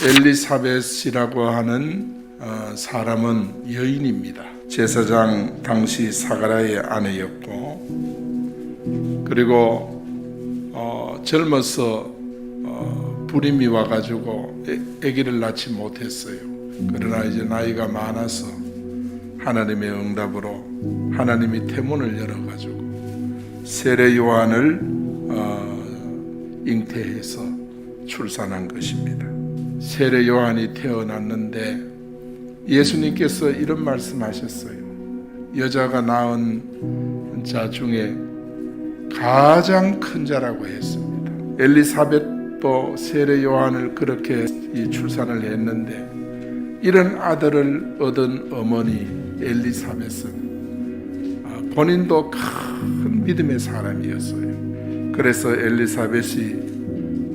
엘리사벳이라고 하는 사람은 여인입니다. 제사장 당시 사가랴의 아내였고, 그리고 젊어서 불임이 와가지고 아기를 낳지 못했어요. 그러나 이제 나이가 많아서 하나님의 응답으로 하나님이 태문을 열어가지고 세례 요한을 잉태해서 출산한 것입니다. 세례 요한이 태어났는데 예수님께서 이런 말씀하셨어요. 여자가 낳은 자 중에 가장 큰 자라고 했습니다. 엘리사벳도 세례 요한을 그렇게 출산을 했는데, 이런 아들을 얻은 어머니 엘리사벳은 본인도 큰 믿음의 사람이었어요. 그래서 엘리사벳이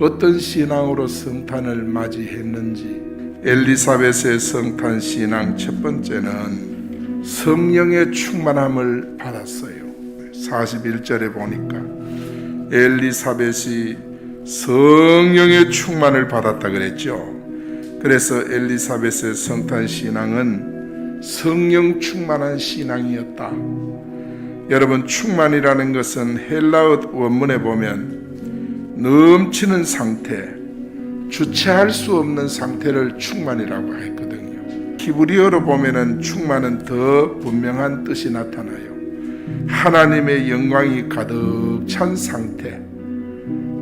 어떤 신앙으로 성탄을 맞이했는지, 엘리사벳의 성탄 신앙 첫 번째는 성령의 충만함을 받았어요. 41절에 보니까 엘리사벳이 성령의 충만을 받았다 그랬죠. 그래서 엘리사벳의 성탄 신앙은 성령 충만한 신앙이었다. 여러분, 충만이라는 것은 헬라어 원문에 보면 넘치는 상태, 주체할 수 없는 상태를 충만이라고 했거든요. 히브리어로 보면은 충만은 더 분명한 뜻이 나타나요. 하나님의 영광이 가득 찬 상태,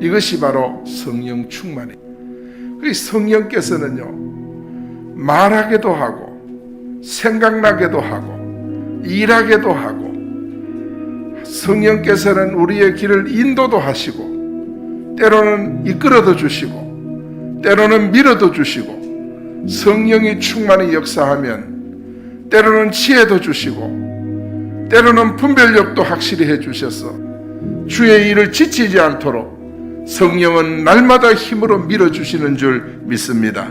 이것이 바로 성령 충만이에요. 성령께서는요, 말하게도 하고 생각나게도 하고 일하게도 하고, 성령께서는 우리의 길을 인도도 하시고 때로는 이끌어도 주시고 때로는 밀어도 주시고, 성령이 충만히 역사하면 때로는 지혜도 주시고 때로는 분별력도 확실히 해주셔서 주의 일을 지치지 않도록 성령은 날마다 힘으로 밀어주시는 줄 믿습니다.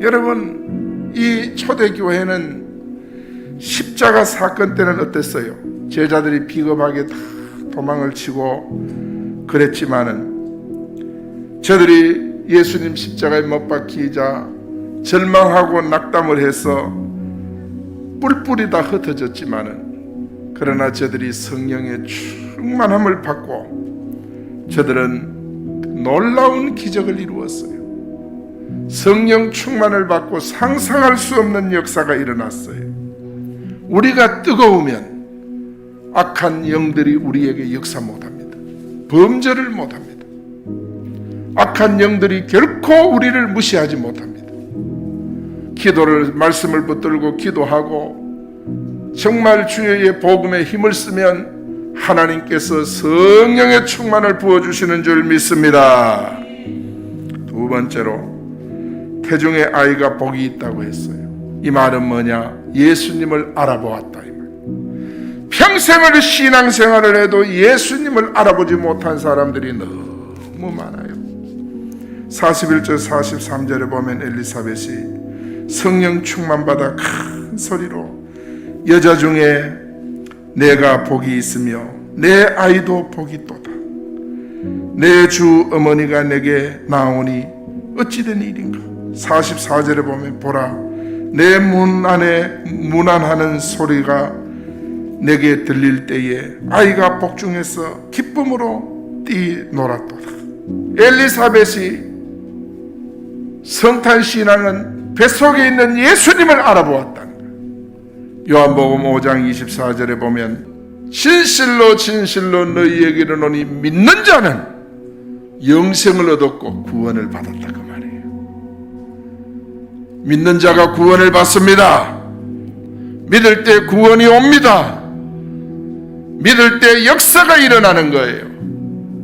여러분, 이 초대교회는 십자가 사건 때는 어땠어요? 제자들이 비겁하게 다 도망을 치고 그랬지만은, 저들이 예수님 십자가에 못 박히자 절망하고 낙담을 해서 뿔뿔이 다 흩어졌지만은, 그러나 저들이 성령의 충만함을 받고 저들은 놀라운 기적을 이루었어요. 성령 충만을 받고 상상할 수 없는 역사가 일어났어요. 우리가 뜨거우면 악한 영들이 우리에게 역사 못합니다. 범죄를 못합니다. 악한 영들이 결코 우리를 무시하지 못합니다. 기도를, 말씀을 붙들고 기도하고 정말 주의 복음에 힘을 쓰면 하나님께서 성령의 충만을 부어주시는 줄 믿습니다. 두 번째로, 태중의 아이가 복이 있다고 했어요. 이 말은 뭐냐? 예수님을 알아보았다, 이 말. 평생을 신앙생활을 해도 예수님을 알아보지 못한 사람들이 너무 많아요. 41절 43절에 보면 엘리사벳이 성령 충만받아 큰 소리로 여자 중에 내가 복이 있으며 내 아이도 복이 있도다. 내 주 어머니가 내게 나오니 어찌된 일인가. 44절에 보면 보라, 내 문 안에 문안하는 소리가 내게 들릴 때에 아이가 복중에서 기쁨으로 뛰놀았도다. 엘리사벳이 성탄 신앙은 뱃속에 있는 예수님을 알아보았다는 거예요. 요한복음 5장 24절에 보면 진실로 진실로 너희에게 이르노니 믿는 자는 영생을 얻었고 구원을 받았다, 그 말이에요. 믿는 자가 구원을 받습니다. 믿을 때 구원이 옵니다. 믿을 때 역사가 일어나는 거예요.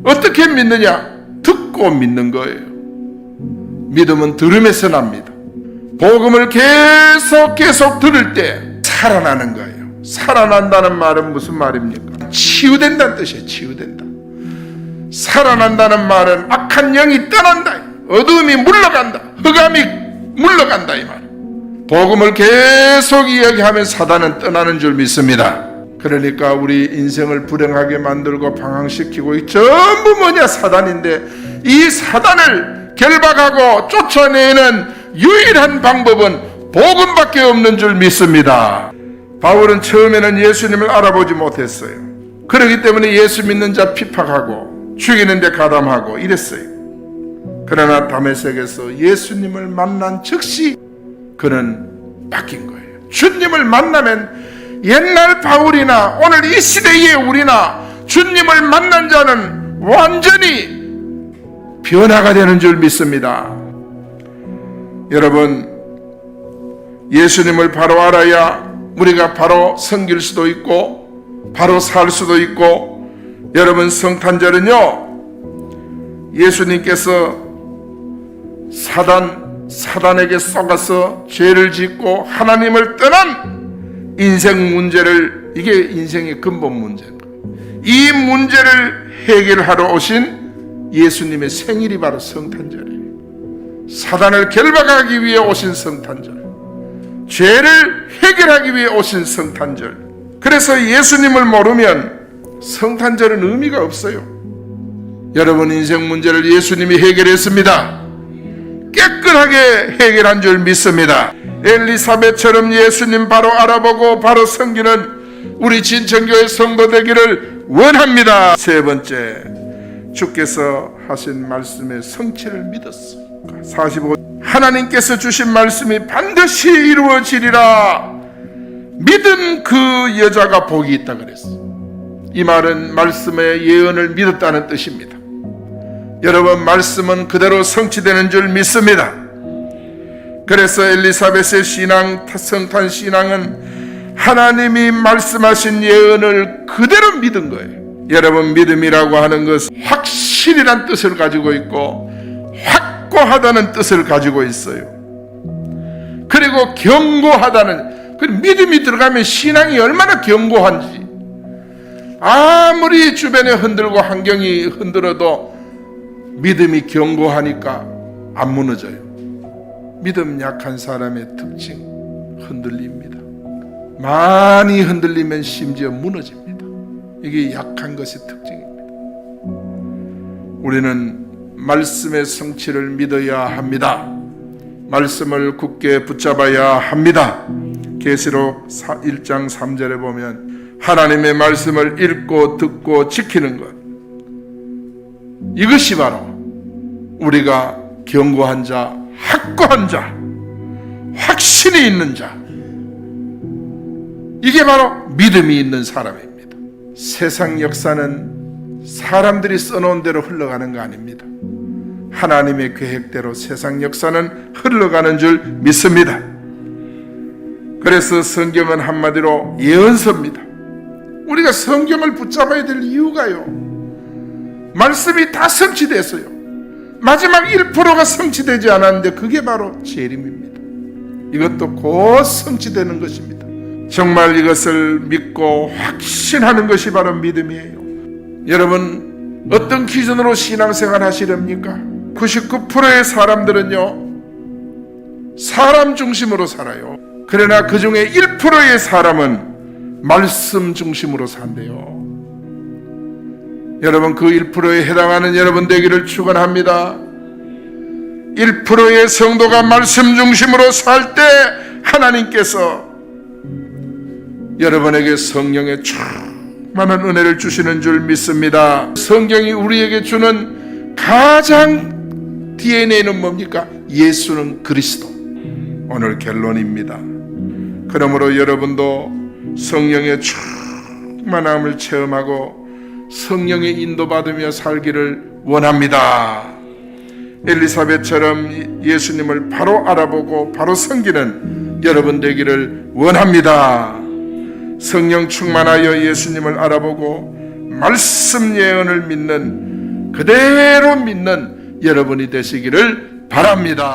어떻게 믿느냐? 듣고 믿는 거예요. 믿음은 들음에서 납니다. 복음을 계속 들을 때 살아나는 거예요. 살아난다는 말은 무슨 말입니까? 치유된다는 뜻이에요. 치유된다. 살아난다는 말은 악한 영이 떠난다, 어두움이 물러간다, 흑암이 물러간다, 이 말. 복음을 계속 이야기하면 사단은 떠나는 줄 믿습니다. 그러니까 우리 인생을 불행하게 만들고 방황시키고 전부 뭐냐? 사단인데, 이 사단을 결박하고 쫓아내는 유일한 방법은 복음밖에 없는 줄 믿습니다. 바울은 처음에는 예수님을 알아보지 못했어요. 그렇기 때문에 예수 믿는 자 핍박하고 죽이는 데 가담하고 이랬어요. 그러나 다메섹에서 예수님을 만난 즉시 그는 바뀐 거예요. 주님을 만나면 옛날 바울이나 오늘 이 시대의 우리나 주님을 만난 자는 완전히 변화가 되는 줄 믿습니다. 여러분, 예수님을 바로 알아야 우리가 바로 섬길 수도 있고 바로 살 수도 있고, 여러분, 성탄절은요, 예수님께서 사단에게 속아서 죄를 짓고 하나님을 떠난 인생 문제를, 이게 인생의 근본 문제인 거예요. 이 문제를 해결하러 오신 예수님의 생일이 바로 성탄절이에요. 사단을 결박하기 위해 오신 성탄절, 죄를 해결하기 위해 오신 성탄절. 그래서 예수님을 모르면 성탄절은 의미가 없어요. 여러분, 인생 문제를 예수님이 해결했습니다. 깨끗하게 해결한 줄 믿습니다. 엘리사벳처럼 예수님 바로 알아보고 바로 섬기는 우리 진천교회 성도 되기를 원합니다. 세 번째, 주께서 하신 말씀의 성취를 믿었어. 45, 하나님께서 주신 말씀이 반드시 이루어지리라 믿은 그 여자가 복이 있다 그랬어. 이 말은 말씀의 예언을 믿었다는 뜻입니다. 여러분, 말씀은 그대로 성취되는 줄 믿습니다. 그래서 엘리사벳의 신앙, 성탄 신앙은 하나님이 말씀하신 예언을 그대로 믿은 거예요. 여러분, 믿음이라고 하는 것은 확실이란 뜻을 가지고 있고 확고하다는 뜻을 가지고 있어요. 그리고 견고하다는, 그 믿음이 들어가면 신앙이 얼마나 견고한지, 아무리 주변에 흔들고 환경이 흔들어도 믿음이 견고하니까 안 무너져요. 믿음 약한 사람의 특징, 흔들립니다. 많이 흔들리면 심지어 무너집니다. 이게 약한 것의 특징입니다. 우리는 말씀의 성취를 믿어야 합니다. 말씀을 굳게 붙잡아야 합니다. 계시록 1장 3절에 보면 하나님의 말씀을 읽고 듣고 지키는 것, 이것이 바로 우리가 견고한 자, 확고한 자, 확신이 있는 자, 이게 바로 믿음이 있는 사람입니다. 세상 역사는 사람들이 써놓은 대로 흘러가는 거 아닙니다. 하나님의 계획대로 세상 역사는 흘러가는 줄 믿습니다. 그래서 성경은 한마디로 예언서입니다. 우리가 성경을 붙잡아야 될 이유가요, 말씀이 다 성취됐어요. 마지막 1%가 성취되지 않았는데 그게 바로 재림입니다. 이것도 곧 성취되는 것입니다. 정말 이것을 믿고 확신하는 것이 바로 믿음이에요. 여러분, 어떤 기준으로 신앙생활 하시렵니까? 99%의 사람들은요, 사람 중심으로 살아요. 그러나 그 중에 1%의 사람은 말씀 중심으로 산대요. 여러분, 그 1%에 해당하는 여러분 되기를 축원합니다. 1%의 성도가 말씀 중심으로 살 때 하나님께서 여러분에게 성령의 충만한 은혜를 주시는 줄 믿습니다. 성경이 우리에게 주는 가장 DNA는 뭡니까? 예수는 그리스도. 오늘 결론입니다. 그러므로 여러분도 성령의 충만함을 체험하고 성령의 인도받으며 살기를 원합니다. 엘리사벳처럼 예수님을 바로 알아보고 바로 섬기는 여러분 되기를 원합니다. 성령 충만하여 예수님을 알아보고 말씀 예언을 믿는, 그대로 믿는 여러분이 되시기를 바랍니다.